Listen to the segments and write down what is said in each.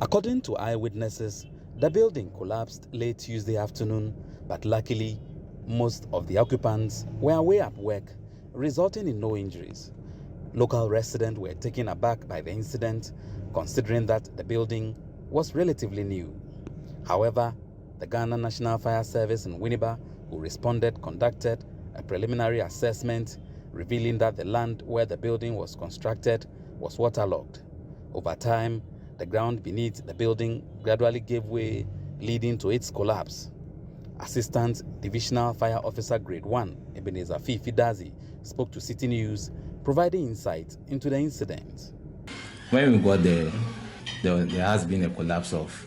According to eyewitnesses, the building collapsed late Tuesday afternoon, but luckily, most of the occupants were away at work, resulting in no injuries. Local residents were taken aback by the incident, considering that the building was relatively new. However, the Ghana National Fire Service in Winneba, who responded, conducted a preliminary assessment, revealing that the land where the building was constructed was waterlogged. Over time, the ground beneath the building gradually gave way, leading to its collapse. Assistant Divisional Fire Officer Grade 1, Ebenezer Fifidazi, spoke to Citi News, providing insight into the incident. When we got there has been a collapse of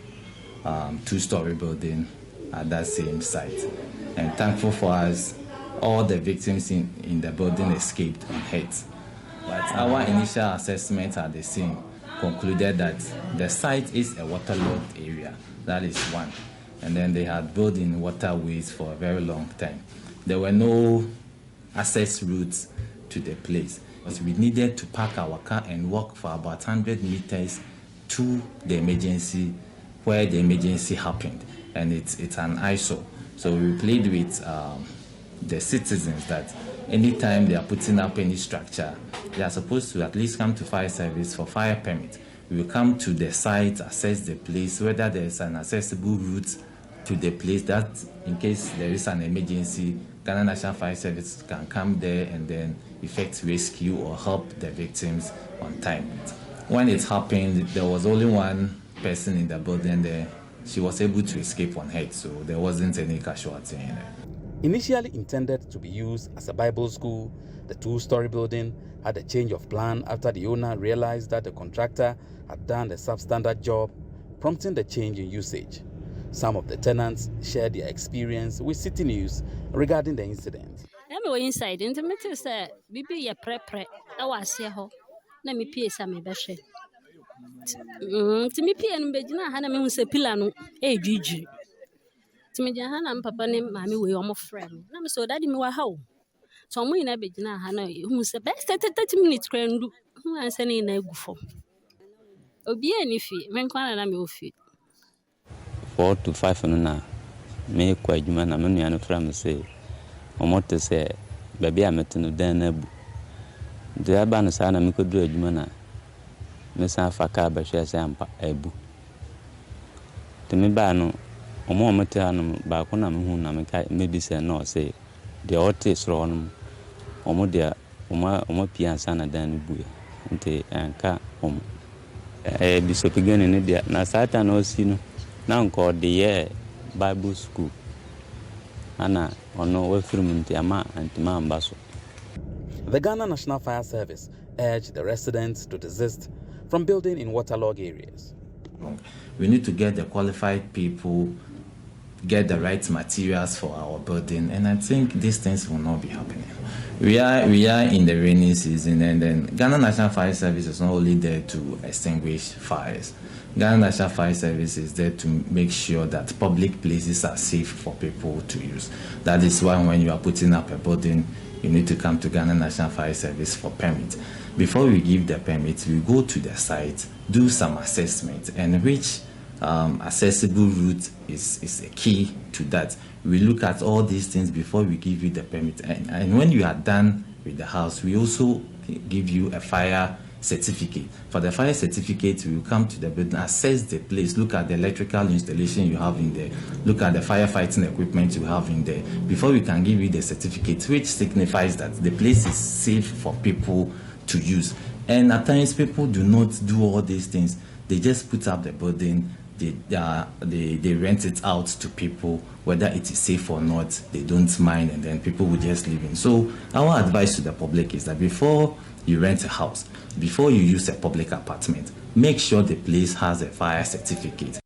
two-story building at that same site. And thankful for us, all the victims in the building escaped unhurt. But our initial assessment at the scene concluded that the site is a waterlogged area. That is one. And then they had built in waterways for a very long time. There were no access routes to the place. But we needed to park our car and walk for about 100 meters to the emergency, where the emergency happened. And it's an eyesore. So we played with the citizens that anytime they are putting up any structure, they are supposed to at least come to fire service for fire permit. We will come to the site, assess the place, whether there is an accessible route to the place, that in case there is an emergency, Ghana National Fire Service can come there and then effect rescue or help the victims on time. When it happened, there was only one person in the building there. She was able to escape unhurt, so there wasn't any casualty in there. Initially intended to be used as a Bible school, the two-story building had a change of plan after the owner realized that the contractor had done a substandard job, prompting the change in usage. Some of the tenants shared their experience with Citi News regarding the incident. I'm inside, and the say, "Bibi, ya pre. I was here. Let me pay some better. To me, pay and Bedina Hannah, me say Pilano, a Gigi. To me, Johanna and Papa named Mammy, we are my friend. I'm so daddy me were how. So I'm in a Bedina Hannah, who's the best at 30 minutes, grand, who I'm sending a goof. Obi any fee, men quan and I'm feet. 4 to 5 na me kwa adwuma na me nua no fra me say omoto say baby a meteno dan na bu de aba no sa na me koduru adwuma na me san fa ka ba hwe say ampa abu te me ba no omoto anu ba ko na me hu na me ka me bi say no say de ote sro no omo de omo pia san na dan no bu nte anka bishop gani ne dia na satan no si no now called the year Bible school. Ana ono we film ntiama antima ambaso. The Ghana National Fire Service urged the residents to desist from building in waterlogged areas. We need to get the qualified people, get the right materials for our building, and I think these things will not be happening. We are in the rainy season, and then Ghana National Fire Service is not only there to extinguish fires. Ghana National Fire Service is there to make sure that public places are safe for people to use. That is why when you are putting up a building, you need to come to Ghana National Fire Service for permit. Before we give the permit, we go to the site, do some assessment, and which accessible route is a key to that. We look at all these things before we give you the permit. And when you are done with the house, we also give you a fire certificate. For the fire certificate, we will come to the building, assess the place, look at the electrical installation you have in there, look at the firefighting equipment you have in there, before we can give you the certificate, which signifies that the place is safe for people to use. And at times, people do not do all these things. They just put up the building, they rent it out to people, whether it is safe or not, they don't mind, and then people will just live in. So our advice to the public is that before you rent a house, before you use a public apartment, make sure the place has a fire certificate.